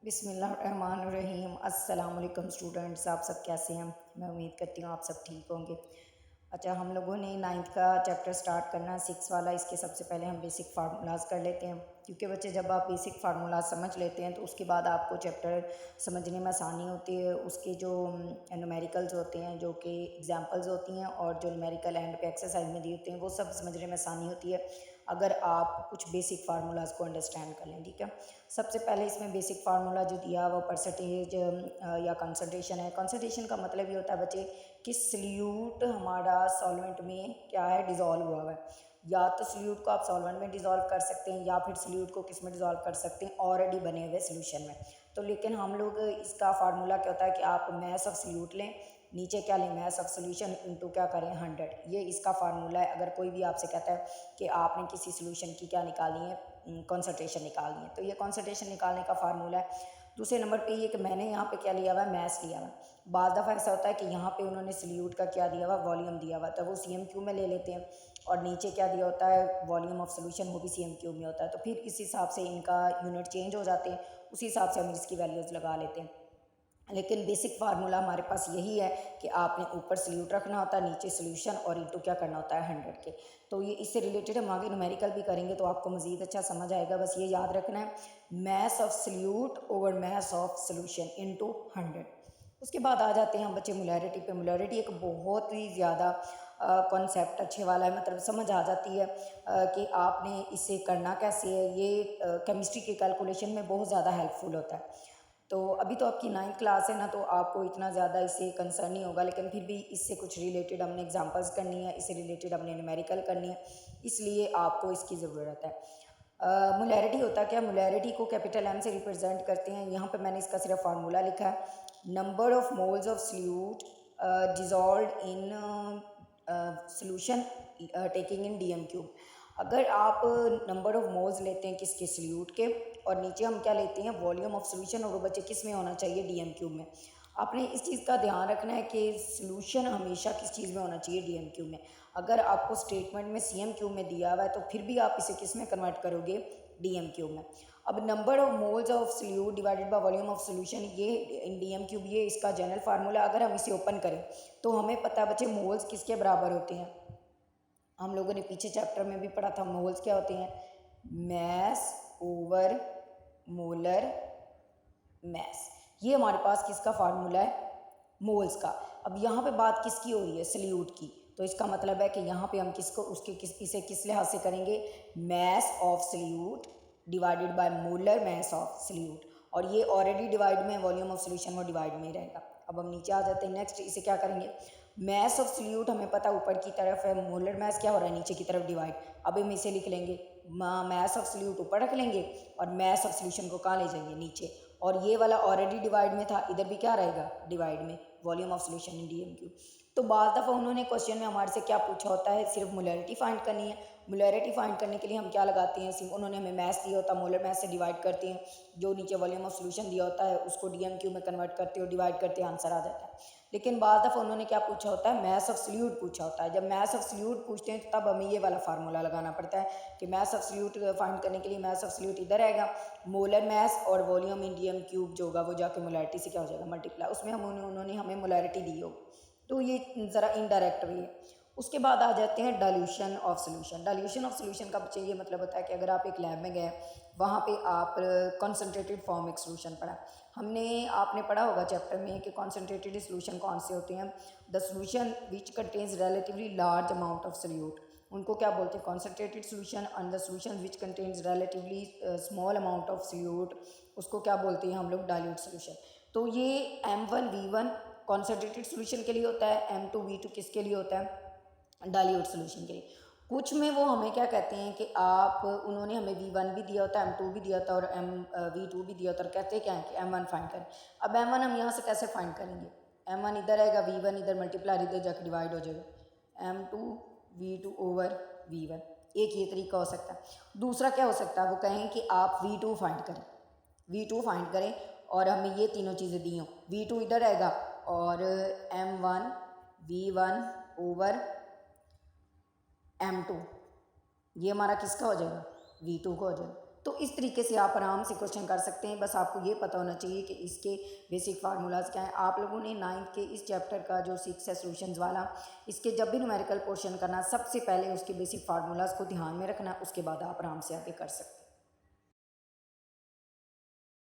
बिस्मिल्लाहिर्रहमानिर्रहीम। अस्सलाम वालेकुम स्टूडेंट्स, आप सब कैसे हैं? मैं उम्मीद करती हूँ आप सब ठीक होंगे। अच्छा, हम लोगों ने 9th का चैप्टर स्टार्ट करना है 6 वाला। इसके सबसे पहले हम बेसिक फार्मूलाज कर लेते हैं, क्योंकि बच्चे जब आप बेसिक फार्मूलाज समझ लेते हैं तो उसके बाद आपको चैप्टर समझने में आसानी होती है। उसके जो न्यूमेरिकल्स होते हैं, जो कि एग्जांपल्स होती हैं, और जो न्यूमेरिकल एंड पे एक्सरसाइज में दी होते हैं, वो सब समझने में आसानी होती है अगर आप कुछ बेसिक फार्मूलाज को अंडरस्टैंड कर लें। ठीक है, सबसे पहले इसमें बेसिक फार्मूला जो दिया वो परसेंटेज या कंसंट्रेशन है। कंसंट्रेशन का मतलब ये होता है बच्चे कि सल्यूट हमारा सॉल्वेंट में क्या है, डिज़ोल्व हुआ है। या तो सल्यूट को आप सॉल्वेंट में डिज़ोल्व कर सकते हैं, या फिर सल्यूट को किस में डिज़ोल्व कर सकते हैं, ऑलरेडी बने हुए सोल्यूशन में। तो लेकिन हम लोग इसका फार्मूला क्या होता है कि आप मैस ऑफ सल्यूट लें, नीचे क्या लें, मैस ऑफ सोल्यूशन इनटू क्या करें 100। ये इसका फार्मूला है। अगर कोई भी आपसे कहता है कि आपने किसी सोल्यूशन की क्या निकाली है, कॉन्सनट्रेशन निकालनी है, तो ये कॉन्सनट्रेशन निकालने का फार्मूला है। दूसरे नंबर पे ये कि मैंने यहाँ पे क्या लिया हुआ है, मैस लिया हुआ है। बाद दफ़ा ऐसा होता है कि यहाँ पे उन्होंने सल्यूट का क्या दिया हुआ, वॉल्यूम दिया हुआ, तो वो CM³ में ले लेते हैं, और नीचे क्या दिया होता है, वॉल्यूम ऑफ सोल्यूशन, वो भी CM³ में होता है। तो फिर इस हिसाब से इनका यूनिट चेंज हो जाते हैं, उसी हिसाब से हम इसकी वैल्यूज़ लगा लेते हैं। लेकिन बेसिक फार्मूला हमारे पास यही है कि आपने ऊपर सल्यूट रखना होता है, नीचे सोल्यूशन, और इंटू क्या करना होता है 100 के। तो ये इससे रिलेटेड हम आगे न्यूमेरिकल भी करेंगे तो आपको मज़ीद अच्छा समझ आएगा। बस ये याद रखना है, mass of solute over mass of solution into 100। उसके बाद आ जाते हैं हम बच्चे मोलैरिटी पे। मोलैरिटी एक बहुत ही ज़्यादा कॉन्सेप्ट अच्छे वाला है, मतलब समझ आ जाती है कि आपने इसे करना कैसे है। ये केमिस्ट्री के कैलकुलेशन में बहुत ज़्यादा हेल्पफुल होता है। तो अभी तो आपकी 9th क्लास है ना, तो आपको इतना ज़्यादा इससे कंसर्न नहीं होगा, लेकिन फिर भी इससे कुछ रिलेटेड हमने एग्जांपल्स करनी है, इससे रिलेटेड हमने न्यूमेरिकल करनी है, इसलिए आपको इसकी ज़रूरत है। मोलैरिटी होता क्या, मोलैरिटी को कैपिटल M से रिप्रेजेंट करते हैं। यहाँ पे मैंने इसका सिर्फ फार्मूला लिखा है, number of moles of solute dissolve in solution taking in DM³ अगर आप नंबर ऑफ मोल्स लेते हैं किसके, सल्यूट के, और नीचे हम क्या लेते हैं, वॉल्यूम ऑफ सोल्यूशन, और वो बच्चे किस में होना चाहिए, DM³ में। आपने इस चीज़ का ध्यान रखना है कि सोल्यूशन हमेशा किस चीज़ में होना चाहिए, DM³ में। अगर आपको स्टेटमेंट में CM³ में दिया हुआ है तो फिर भी आप इसे किस में कन्वर्ट करोगे, DM³ में। अब number of moles of solute divided by volume of solution, ये इन DM³, ये इसका जनरल फार्मूला। अगर हम इसे ओपन करें तो हमें पता है बच्चे मोल्स किसके बराबर होते हैं। हम लोगों ने पीछे चैप्टर में भी पढ़ा था, मोल्स क्या होते हैं, मैस ओवर मोलर मैस। ये हमारे पास किसका फार्मूला है, मोल्स का। अब यहाँ पे बात किसकी हो रही है, सल्यूट की, तो इसका मतलब है कि यहाँ पे हम किसको, इसे किस लिहाज से करेंगे, mass of solute divided by molar mass of solute, और ये ऑलरेडी डिवाइड में, वॉल्यूम ऑफ सोल्यूशन वो डिवाइड में ही रहेगा। अब हम नीचे आ जाते हैं, नेक्स्ट इसे क्या करेंगे, मैस ऑफ सल्यूट हमें पता ऊपर की तरफ है, मोलर मैस क्या हो रहा है, नीचे की तरफ डिवाइड। अब हम इसे लिख लेंगे, मैस ऑफ सल्यूट ऊपर रख लेंगे और मैस ऑफ सोल्यूशन को कहाँ ले जाएंगे, नीचे। और ये वाला ऑलरेडी डिवाइड में था, इधर भी क्या रहेगा, डिवाइड में, volume of solution in DM³ तो बाज़ दफ़ा उन्होंने क्वेश्चन में हमारे से क्या पूछा होता है, सिर्फ मोलैरिटी फाइंड करनी है। मोलैरिटी फाइंड करने के लिए हम क्या लगाते हैं, सिर्फ उन्होंने हमें मैस दिया होता है, मोलर मैस से डिवाइड करते हैं, जो नीचे वॉल्यूम ऑफ सोल्यूशन दिया होता है उसको DM³ में कन्वर्ट करते हो, डिवाइड करते हैं, आंसर आ जाता है। लेकिन बाज़ दफ़ा उन्होंने क्या पूछा होता है, मैस ऑफ सल्यूट पूछा होता है। जब मैस ऑफ सल्यूट पूछते हैं तो तब हमें ये वाला फार्मूला लगाना पड़ता है कि मैस ऑफ सल्यूट फाइंड करने के लिए मैस ऑफ सल्यूट इधर आएगा, मोलर मैस और वॉल्यूम इन DM³ जो होगा वो जाके मोलैरिटी से क्या हो जाएगा, मल्टीप्लाई, उसमें हम उन्होंने हमें मोलैरिटी दी होगी। तो ये ज़रा इनडायरेक्ट वे है। उसके बाद आ जाते हैं dilution of solution. Dilution of solution का बच्चे ये मतलब होता है कि अगर आप एक लैब में गए, वहाँ पे आप कॉन्सेंट्रेटेड फॉर्म एक सोल्यूशन पढ़ा, आपने पढ़ा होगा चैप्टर में कि कॉन्सेंट्रेटेड सोल्यूशन कौन से होते हैं, the solution which contains relatively large amount of solute, उनको क्या बोलते हैं, concentrated solution. And the solution which contains relatively small amount of solute, उसको क्या बोलते हैं हम लोग, डाइल्यूट सोल्यूशन। तो ये M1V1 कॉन्सेंट्रेटेड सोल्यूशन के लिए होता है, M2V2 किसके लिए होता है, डाइल्यूट सोल्यूशन के लिए। कुछ में वो हमें क्या कहते हैं कि आप, उन्होंने हमें V1 भी दिया होता है, M2 भी दिया होता है, और V2 भी दिया होता है, कहते हैं क्या है कि M1 फाइंड करें। अब M1 हम यहाँ से कैसे फाइंड करेंगे, M1 इधर आएगा, V1 इधर मल्टीप्लाई इधर जाकर डिवाइड हो जाएगा, M2V2 ओवर V1, एक ये तरीका हो सकता है। दूसरा क्या हो सकता है, वो कहें कि आप V2 फाइंड करें, V2 फाइंड करें, और हमें ये तीनों चीज़ें दी हों, V2 इधर आएगा और M1 V1 ओवर M2, ये हमारा किसका हो जाएगा, V2 का हो जाएगा। तो तो इस तरीके से आप आराम से क्वेश्चन कर सकते हैं। बस आपको ये पता होना चाहिए कि इसके बेसिक फार्मूलाज क्या हैं। आप लोगों ने 9th के इस चैप्टर का जो 6 है सॉल्यूशंस वाला, इसके जब भी न्यूमेरिकल पोर्शन करना सबसे पहले उसके बेसिक फार्मूलाज को ध्यान में रखना, उसके बाद आप आराम से आगे कर सकते हैं।